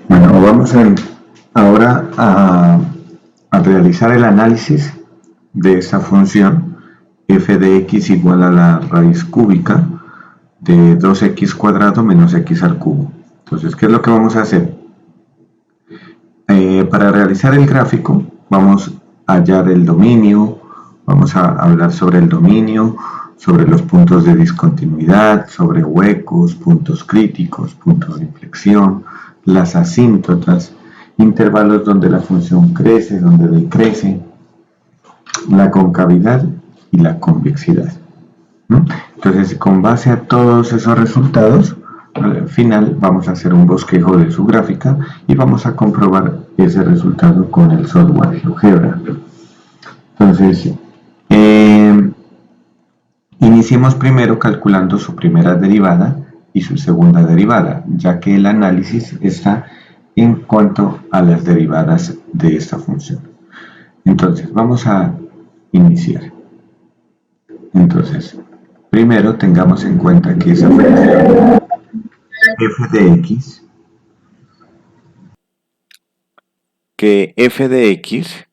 Bueno, ahora a realizar el análisis de esta función f de x igual a la raíz cúbica de 2x cuadrado menos x al cubo. Entonces, ¿qué es lo que vamos a hacer? Para realizar el gráfico vamos a hallar el dominio, vamos a hablar sobre el dominio, sobre los puntos de discontinuidad, sobre huecos, puntos críticos, puntos de inflexión, las asíntotas, intervalos donde la función crece, donde decrece, la concavidad y la convexidad. Entonces, con base a todos esos resultados, al final vamos a hacer un bosquejo de su gráfica y vamos a comprobar ese resultado con el software GeoGebra. Entonces, iniciemos primero calculando su primera derivada y su segunda derivada, ya que el análisis está en cuanto a las derivadas de esta función. Entonces, vamos a iniciar. Entonces, primero tengamos en cuenta que esa función f de x,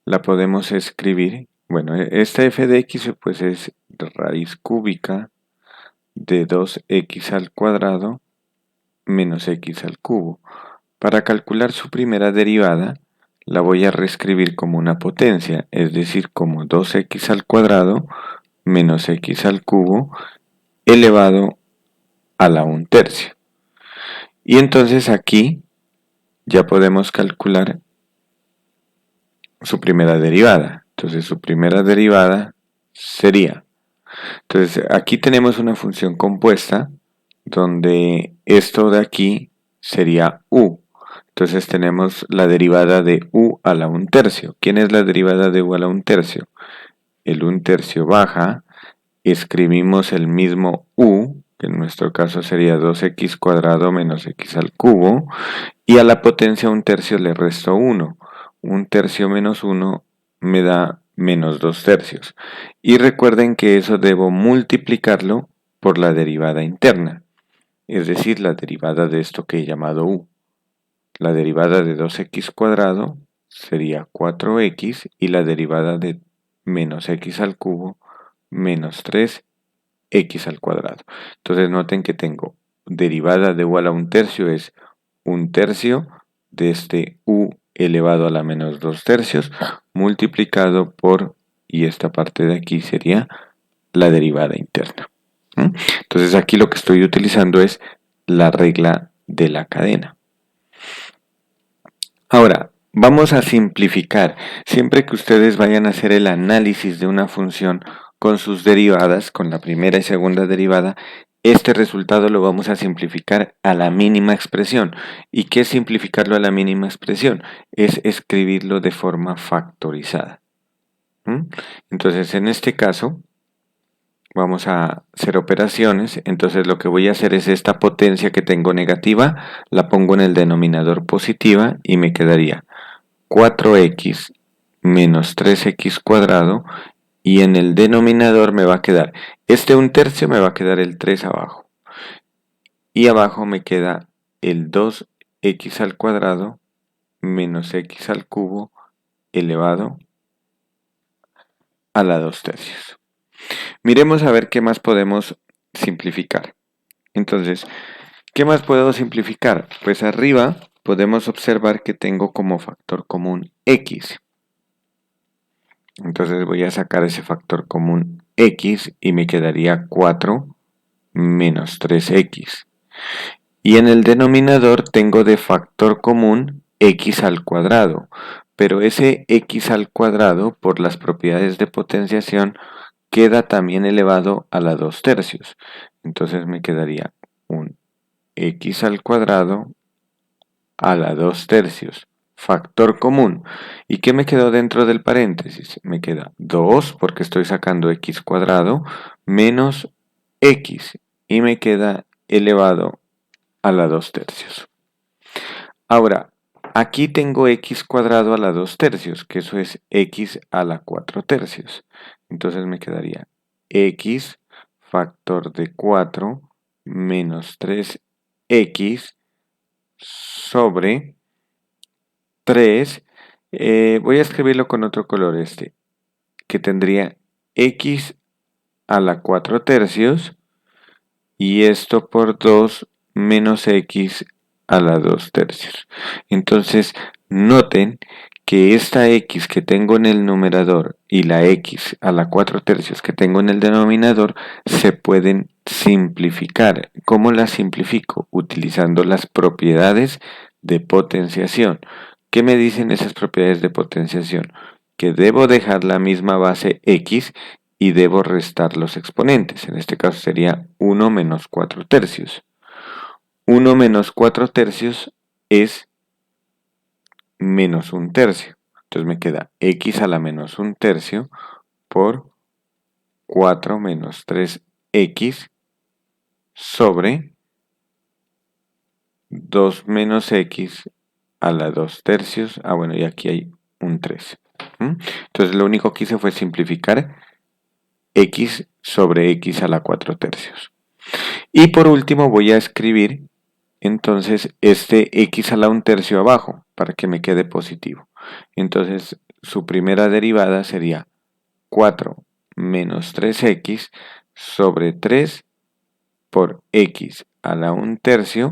la podemos escribir, bueno, esta f de x pues es raíz cúbica de 2x al cuadrado menos x al cubo. Para calcular su primera derivada, la voy a reescribir como una potencia, es decir, como 2x al cuadrado menos x al cubo elevado a la 1/3. Y entonces aquí ya podemos calcular su primera derivada. Entonces su primera derivada sería, entonces aquí tenemos una función compuesta donde esto de aquí sería u. Entonces tenemos la derivada de u a la 1/3. ¿Quién es la derivada de u a la 1/3? El 1/3 baja, escribimos el mismo u, que en nuestro caso sería 2x cuadrado menos x al cubo, y a la potencia 1/3 le resto 1. 1/3 menos 1 me da menos 2/3. Y recuerden que eso debo multiplicarlo por la derivada interna, es decir, la derivada de esto que he llamado u. La derivada de 2x cuadrado sería 4x y la derivada de menos x al cubo menos 3x al cuadrado. Entonces noten que tengo derivada de u a la 1/3 es 1/3 de este u elevado a la menos 2/3 multiplicado por, y esta parte de aquí sería la derivada interna. Entonces aquí lo que estoy utilizando es la regla de la cadena. Ahora, vamos a simplificar. Siempre que ustedes vayan a hacer el análisis de una función con sus derivadas, con la primera y segunda derivada, este resultado lo vamos a simplificar a la mínima expresión. ¿Y qué es simplificarlo a la mínima expresión? Es escribirlo de forma factorizada. Entonces, en este caso, vamos a hacer operaciones. Entonces lo que voy a hacer es esta potencia que tengo negativa, la pongo en el denominador positiva y me quedaría 4x menos 3x cuadrado, y en el denominador me va a quedar este 1/3, me va a quedar el 3 abajo, y abajo me queda el 2x al cuadrado menos x al cubo elevado a la 2/3. Miremos a ver qué más podemos simplificar. Entonces, ¿qué más puedo simplificar? Pues arriba podemos observar que tengo como factor común x. Entonces voy a sacar ese factor común x y me quedaría 4 menos 3x. Y en el denominador tengo de factor común x al cuadrado. Pero ese x al cuadrado, por las propiedades de potenciación, queda también elevado a la 2/3. Entonces me quedaría un x al cuadrado a la 2/3. Factor común. ¿Y qué me quedó dentro del paréntesis? Me queda 2 porque estoy sacando x cuadrado menos x y me queda elevado a la 2/3. Ahora, aquí tengo x cuadrado a la 2/3, que eso es x a la 4/3. Entonces me quedaría x factor de 4 menos 3x sobre 3. Voy a escribirlo con otro color que tendría x a la 4 tercios y esto por 2 menos x a la 2 tercios. Entonces, noten que esta x que tengo en el numerador y la x a la 4 tercios que tengo en el denominador se pueden simplificar. ¿Cómo las simplifico? Utilizando las propiedades de potenciación. ¿Qué me dicen esas propiedades de potenciación? Que debo dejar la misma base x y debo restar los exponentes. En este caso sería 1 menos 4 tercios. 1 menos 4 tercios es menos 1 tercio. Entonces me queda x a la menos 1 tercio por 4 menos 3x sobre 2 menos x a la 2 tercios. Bueno, y aquí hay un 3. Entonces lo único que hice fue simplificar x sobre x a la 4 tercios. Y por último voy a escribir entonces este x a la 1 tercio abajo para que me quede positivo. Entonces su primera derivada sería 4 menos 3x sobre 3 por x a la 1 tercio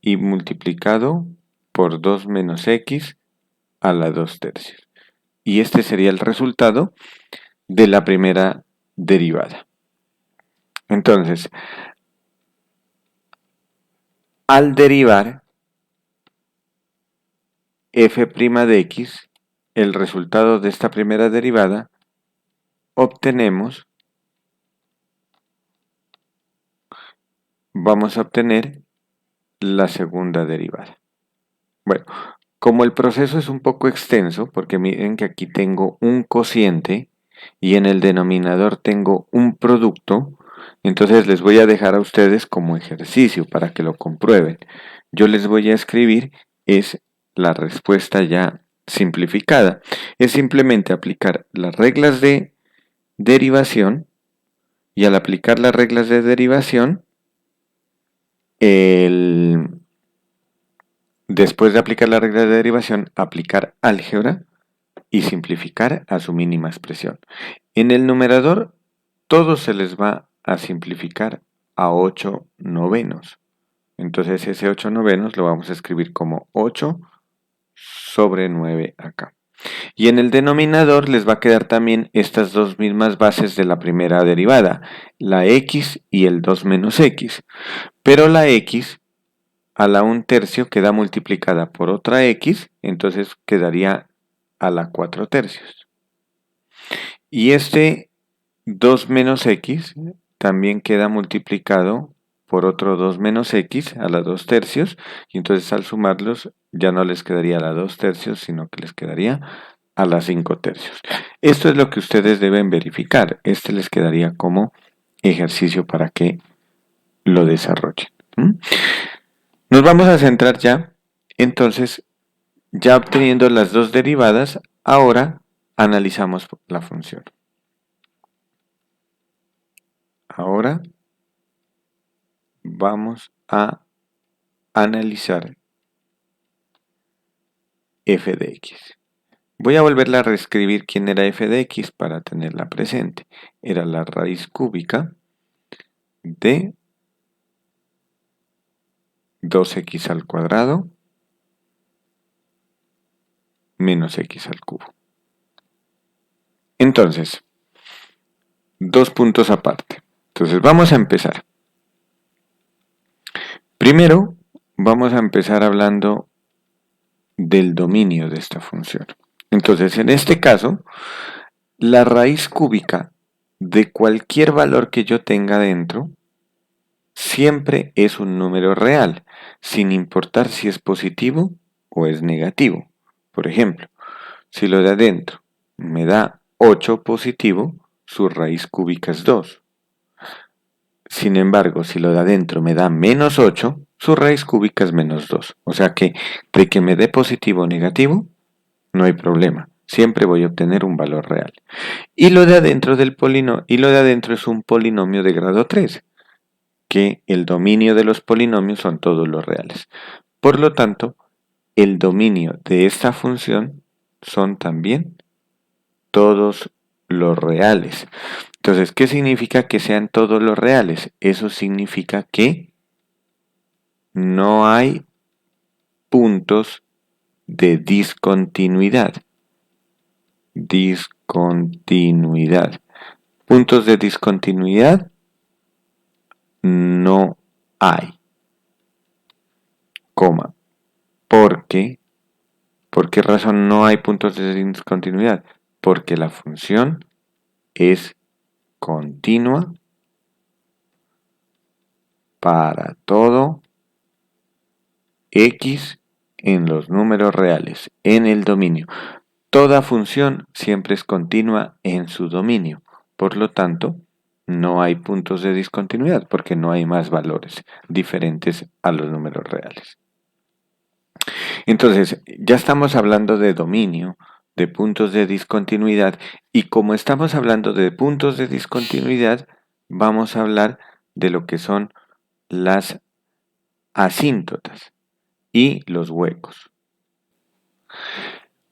y multiplicado por 2 menos x a la 2 tercios. Y este sería el resultado de la primera derivada. Entonces, al derivar f' de x, el resultado de esta primera derivada, vamos a obtener la segunda derivada. Bueno, como el proceso es un poco extenso, porque miren que aquí tengo un cociente y en el denominador tengo un producto, entonces les voy a dejar a ustedes como ejercicio para que lo comprueben. Yo les voy a escribir es la respuesta ya simplificada. Es simplemente aplicar las reglas de derivación y al aplicar las reglas de derivación, después de aplicar la regla de derivación, aplicar álgebra y simplificar a su mínima expresión. En el numerador, todo se les va a simplificar a 8 novenos. Entonces ese 8 novenos lo vamos a escribir como 8 sobre 9 acá. Y en el denominador les va a quedar también estas dos mismas bases de la primera derivada, la x y el 2 menos x. Pero la x a la 1 tercio queda multiplicada por otra x, entonces quedaría a la 4 tercios. Y este 2 menos x también queda multiplicado por otro 2 menos x a la 2 tercios, y entonces al sumarlos ya no les quedaría a la 2 tercios, sino que les quedaría a la 5 tercios. Esto es lo que ustedes deben verificar. Este les quedaría como ejercicio para que lo desarrollen. Nos vamos a centrar ya, entonces, ya obteniendo las dos derivadas, ahora analizamos la función. Ahora vamos a analizar f de x. Voy a volverla a reescribir quién era f de x para tenerla presente. Era la raíz cúbica de 2x al cuadrado menos x al cubo. Entonces, dos puntos aparte. Entonces vamos a empezar. Primero, vamos a empezar hablando del dominio de esta función. Entonces, en este caso, la raíz cúbica de cualquier valor que yo tenga dentro siempre es un número real, sin importar si es positivo o es negativo. Por ejemplo, si lo de adentro me da 8 positivo, su raíz cúbica es 2. Sin embargo, si lo de adentro me da menos 8, su raíz cúbica es menos 2. O sea que de que me dé positivo o negativo, no hay problema. Siempre voy a obtener un valor real. Y lo de adentro es un polinomio de grado 3, que el dominio de los polinomios son todos los reales. Por lo tanto, el dominio de esta función son también todos los reales. Entonces, ¿qué significa que sean todos los reales? Eso significa que no hay puntos de discontinuidad. Discontinuidad. Puntos de discontinuidad no hay. Coma. ¿Por qué? ¿Por qué razón no hay puntos de discontinuidad? Porque la función es continua para todo x en los números reales, en el dominio. Toda función siempre es continua en su dominio. Por lo tanto, no hay puntos de discontinuidad porque no hay más valores diferentes a los números reales. Entonces, ya estamos hablando de dominio, de puntos de discontinuidad, y como estamos hablando de puntos de discontinuidad, vamos a hablar de lo que son las asíntotas y los huecos.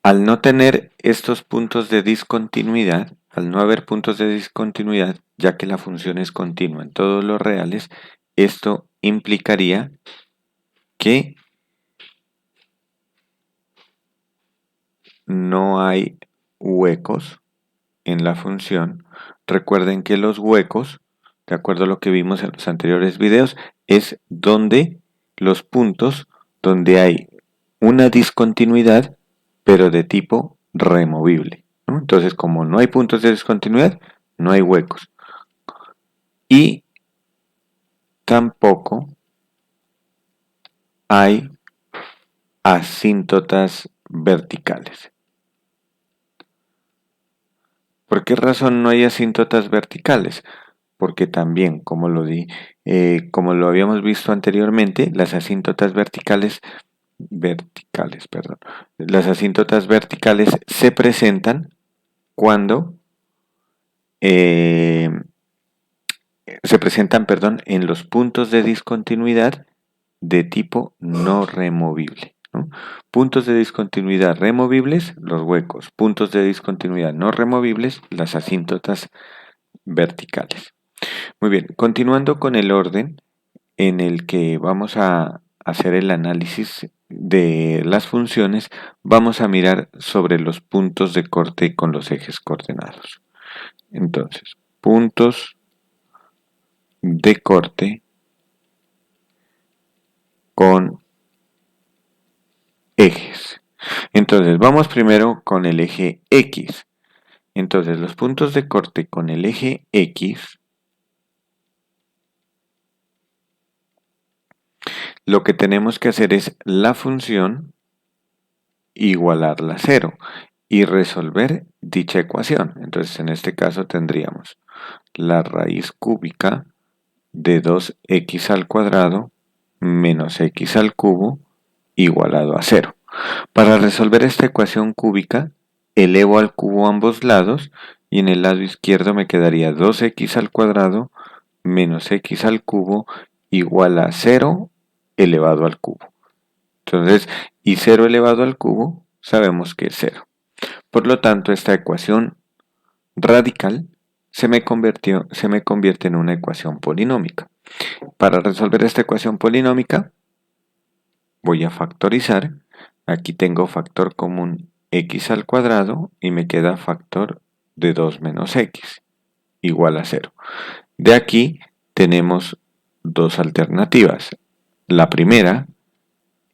Al no tener estos puntos de discontinuidad, al no haber puntos de discontinuidad, ya que la función es continua en todos los reales, esto implicaría que no hay huecos en la función. Recuerden que los huecos, de acuerdo a lo que vimos en los anteriores videos, es donde los puntos donde hay una discontinuidad, pero de tipo removible, ¿no? Entonces, como no hay puntos de discontinuidad, no hay huecos. Y tampoco hay asíntotas verticales. ¿Por qué razón no hay asíntotas verticales? Porque también, como lo habíamos visto anteriormente, las asíntotas las asíntotas verticales se presentan cuando en los puntos de discontinuidad de tipo no removible, ¿no? Puntos de discontinuidad removibles, los huecos. Puntos de discontinuidad no removibles, las asíntotas verticales. Muy bien, continuando con el orden en el que vamos a hacer el análisis de las funciones, vamos a mirar sobre los puntos de corte con los ejes coordenados. Entonces, puntos de corte con ejes. Entonces, vamos primero con el eje X. Entonces, los puntos de corte con el eje X, lo que tenemos que hacer es la función igualarla a 0 y resolver dicha ecuación. Entonces, en este caso tendríamos la raíz cúbica de 2x al cuadrado menos x al cubo igualado a 0. Para resolver esta ecuación cúbica, elevo al cubo ambos lados y en el lado izquierdo me quedaría 2x al cuadrado menos x al cubo igual a 0 elevado al cubo. Entonces, y 0 elevado al cubo sabemos que es 0. Por lo tanto, esta ecuación radical se me convierte en una ecuación polinómica. Para resolver esta ecuación polinómica, voy a factorizar. Aquí tengo factor común x al cuadrado y me queda factor de 2 menos x igual a 0. De aquí tenemos dos alternativas. La primera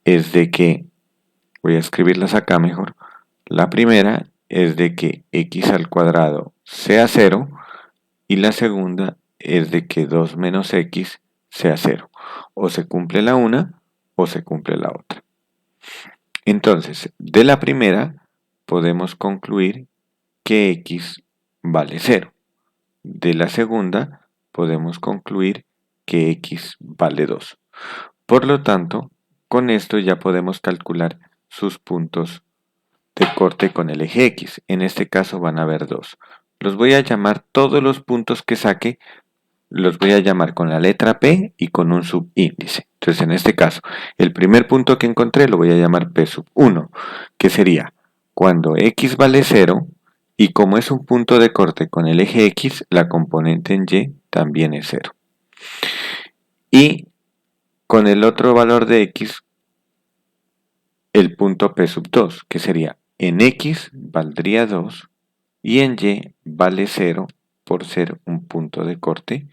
es de que, voy a escribirlas acá mejor, la primera es de que x al cuadrado sea 0 y la segunda es de que 2 menos x sea 0. O se cumple la una o se cumple la otra. Entonces, de la primera podemos concluir que x vale 0. De la segunda podemos concluir que x vale 2. Por lo tanto, con esto ya podemos calcular sus puntos de corte con el eje X. En este caso van a haber dos. Los voy a llamar todos los puntos que saque los voy a llamar con la letra P y con un subíndice. Entonces, en este caso, el primer punto que encontré lo voy a llamar P sub 1, que sería cuando X vale 0, y como es un punto de corte con el eje X, la componente en Y también es 0. Y con el otro valor de X, el punto P sub 2, que sería en X valdría 2 y en Y vale 0 por ser un punto de corte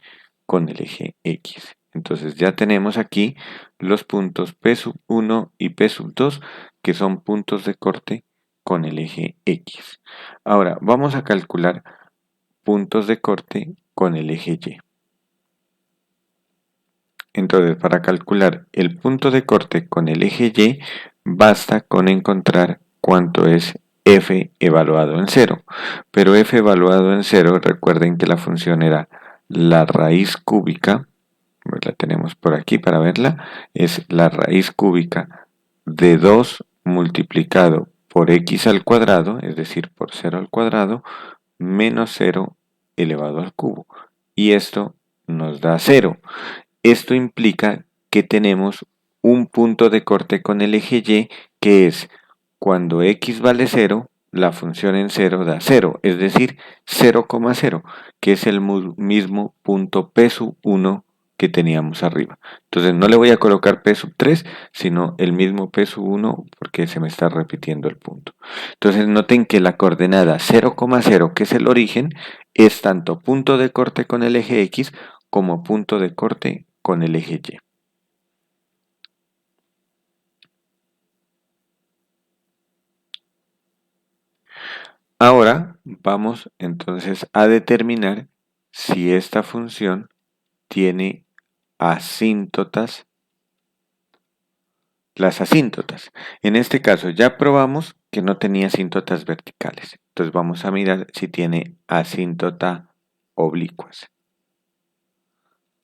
con el eje X. Entonces ya tenemos aquí los puntos P sub 1 y P sub 2, que son puntos de corte con el eje X. Ahora vamos a calcular puntos de corte con el eje Y. Entonces, para calcular el punto de corte con el eje Y, basta con encontrar cuánto es f evaluado en 0. Pero f evaluado en 0, recuerden que la función era la raíz cúbica, la tenemos por aquí para verla, es la raíz cúbica de 2 multiplicado por x al cuadrado, es decir, por 0 al cuadrado, menos 0 elevado al cubo. Y esto nos da 0. Esto implica que tenemos un punto de corte con el eje Y, que es cuando x vale 0, la función en 0 da 0, es decir, 0,0, que es el mismo punto P sub 1 que teníamos arriba. Entonces no le voy a colocar P sub 3, sino el mismo P sub 1 porque se me está repitiendo el punto. Entonces noten que la coordenada 0,0, que es el origen, es tanto punto de corte con el eje X como punto de corte con el eje Y. Ahora vamos entonces a determinar si esta función tiene asíntotas, las asíntotas. En este caso ya probamos que no tenía asíntotas verticales. Entonces vamos a mirar si tiene asíntota oblicuas.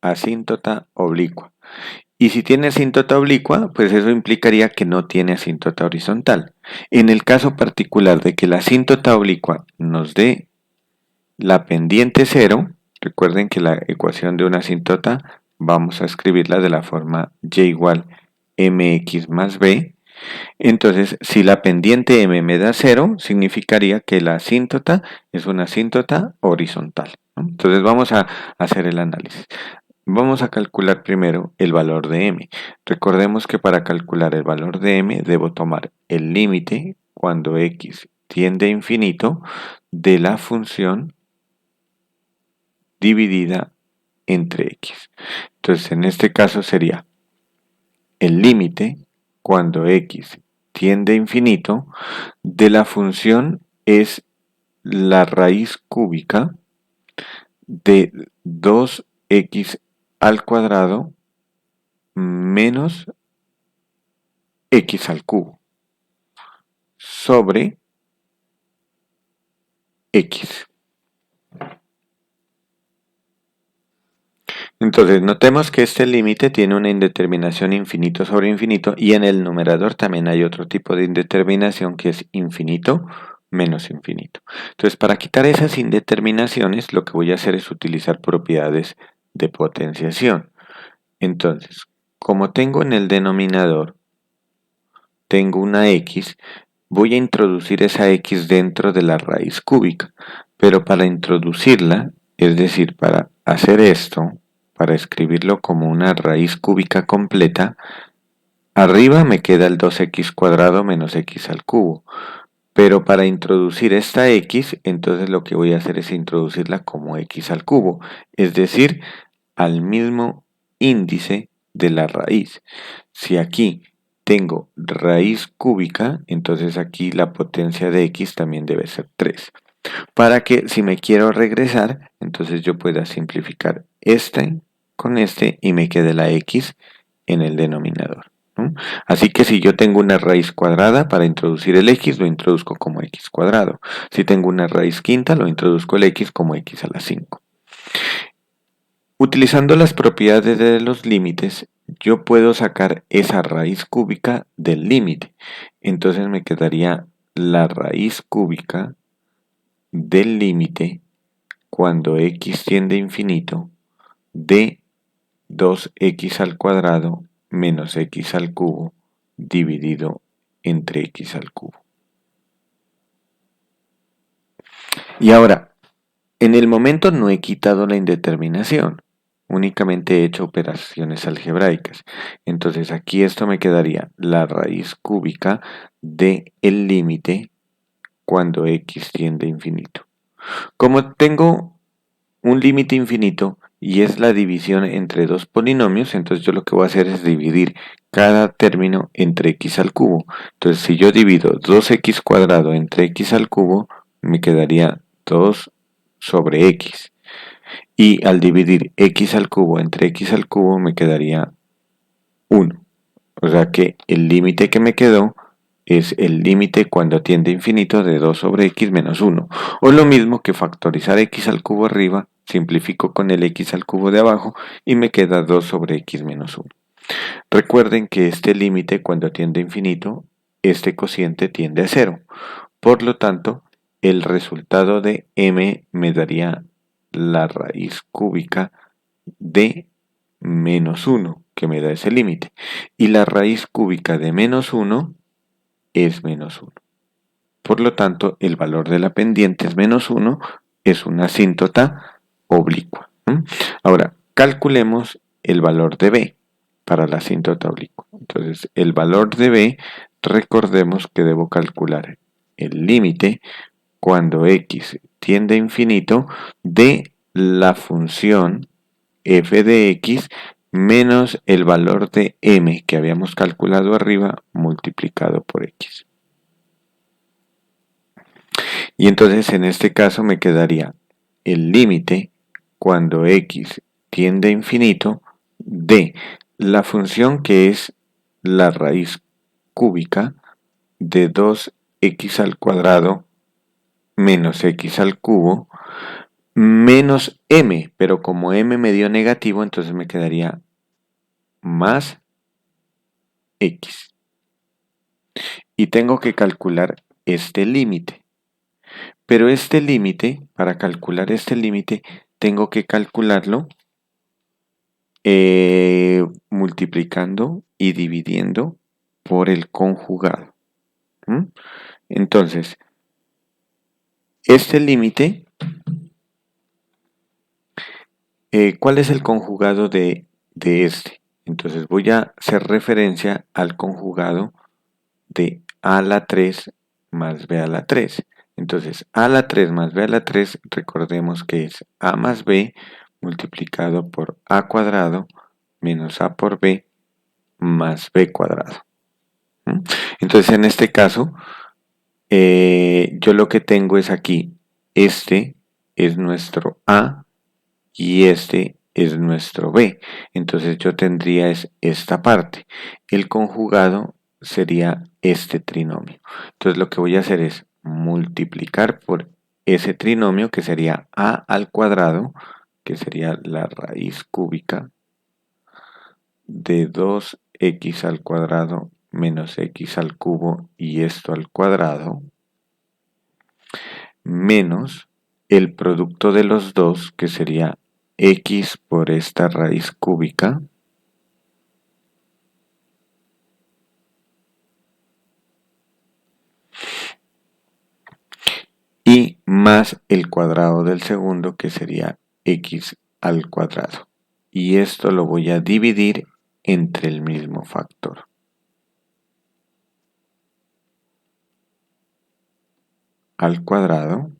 Asíntota oblicua. Y si tiene asíntota oblicua, pues eso implicaría que no tiene asíntota horizontal. En el caso particular de que la asíntota oblicua nos dé la pendiente 0, recuerden que la ecuación de una asíntota vamos a escribirla de la forma y igual mx más b. Entonces, si la pendiente m me da 0, significaría que la asíntota es una asíntota horizontal, ¿no? Entonces vamos a hacer el análisis. Vamos a calcular primero el valor de m. Recordemos que para calcular el valor de m debo tomar el límite cuando x tiende a infinito de la función dividida entre x. Entonces en este caso sería el límite cuando x tiende a infinito de la función es la raíz cúbica de 2x al cuadrado menos x al cubo sobre x. Entonces, notemos que este límite tiene una indeterminación infinito sobre infinito y en el numerador también hay otro tipo de indeterminación que es infinito menos infinito. Entonces, para quitar esas indeterminaciones, lo que voy a hacer es utilizar propiedades de potenciación. Entonces, como tengo en el denominador, tengo una x, voy a introducir esa x dentro de la raíz cúbica, pero para introducirla, es decir, para hacer esto, para escribirlo como una raíz cúbica completa, arriba me queda el 2x cuadrado menos x al cubo. Pero para introducir esta x, entonces lo que voy a hacer es introducirla como x al cubo, es decir, al mismo índice de la raíz. Si aquí tengo raíz cúbica, entonces aquí la potencia de x también debe ser 3. Para que si me quiero regresar, entonces yo pueda simplificar este con este y me quede la x en el denominador, ¿no? Así que si yo tengo una raíz cuadrada, para introducir el x lo introduzco como x cuadrado. Si tengo una raíz quinta, lo introduzco el x como x a la 5. Utilizando las propiedades de los límites, yo puedo sacar esa raíz cúbica del límite. Entonces me quedaría la raíz cúbica del límite cuando x tiende a infinito de 2x al cuadrado menos x al cubo dividido entre x al cubo. Y ahora, en el momento no he quitado la indeterminación, únicamente he hecho operaciones algebraicas. Entonces aquí esto me quedaría la raíz cúbica de el límite cuando x tiende a infinito. Como tengo un límite infinito y es la división entre dos polinomios, entonces yo lo que voy a hacer es dividir cada término entre x al cubo. Entonces si yo divido 2x cuadrado entre x al cubo, me quedaría 2 sobre x. Y al dividir x al cubo entre x al cubo me quedaría 1. O sea que el límite que me quedó es el límite cuando tiende a infinito de 2 sobre x menos 1. O lo mismo que factorizar x al cubo arriba, simplifico con el x al cubo de abajo y me queda 2 sobre x menos 1. Recuerden que este límite cuando tiende a infinito, este cociente tiende a 0. Por lo tanto, el resultado de m me daría la raíz cúbica de menos 1, que me da ese límite. Y la raíz cúbica de menos 1 es menos 1. Por lo tanto, el valor de la pendiente es menos 1, es una asíntota oblicua. Ahora, calculemos el valor de b para la asíntota oblicua. Entonces, el valor de b, recordemos que debo calcular el límite cuando x tiende a infinito de la función f de x menos el valor de m que habíamos calculado arriba multiplicado por x. Y entonces en este caso me quedaría el límite cuando x tiende a infinito de la función que es la raíz cúbica de 2x al cuadrado menos x al cubo menos m, pero como m me dio negativo, entonces me quedaría más x. Y tengo que calcular este límite. Pero este límite, para calcular este límite, tengo que calcularlo multiplicando y dividiendo por el conjugado. Entonces, este límite, ¿cuál es el conjugado de este? Entonces voy a hacer referencia al conjugado de a a la 3 más b a la 3. Entonces, a a la 3 más b a la 3, recordemos que es a más b multiplicado por a cuadrado menos a por b más b cuadrado. Entonces, en este caso, yo lo que tengo es aquí, este es nuestro a y este es nuestro b. Entonces, yo tendría esta parte. El conjugado sería este trinomio. Entonces, lo que voy a hacer es multiplicar por ese trinomio que sería a al cuadrado, que sería la raíz cúbica de 2x al cuadrado menos x al cubo y esto al cuadrado, menos el producto de los dos, que sería x por esta raíz cúbica, y más el cuadrado del segundo, que sería x al cuadrado. Y esto lo voy a dividir entre el mismo factor. Al cuadrado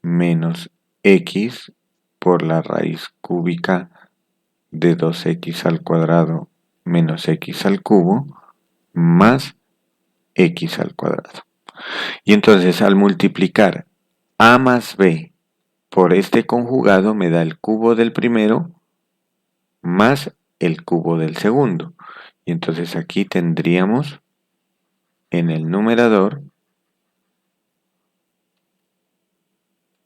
menos x por la raíz cúbica de 2x al cuadrado menos x al cubo más x al cuadrado. Y entonces al multiplicar a más b por este conjugado me da el cubo del primero más el cubo del segundo. Y entonces aquí tendríamos en el numerador,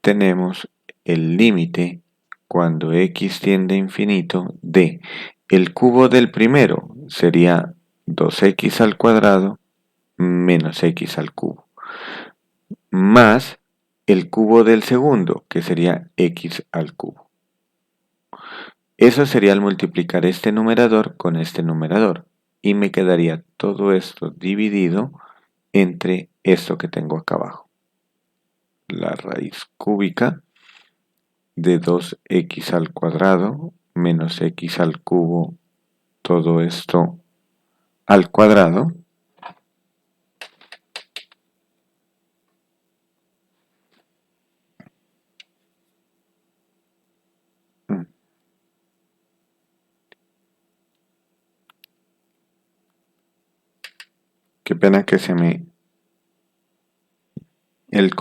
tenemos el límite cuando x tiende a infinito de el cubo del primero, sería 2x al cuadrado menos x al cubo, más el cubo del segundo, que sería x al cubo. Eso sería al multiplicar este numerador con este numerador. Y me quedaría todo esto dividido entre esto que tengo acá abajo. La raíz cúbica de 2x al cuadrado menos x al cubo, todo esto al cuadrado, qué pena que se me... El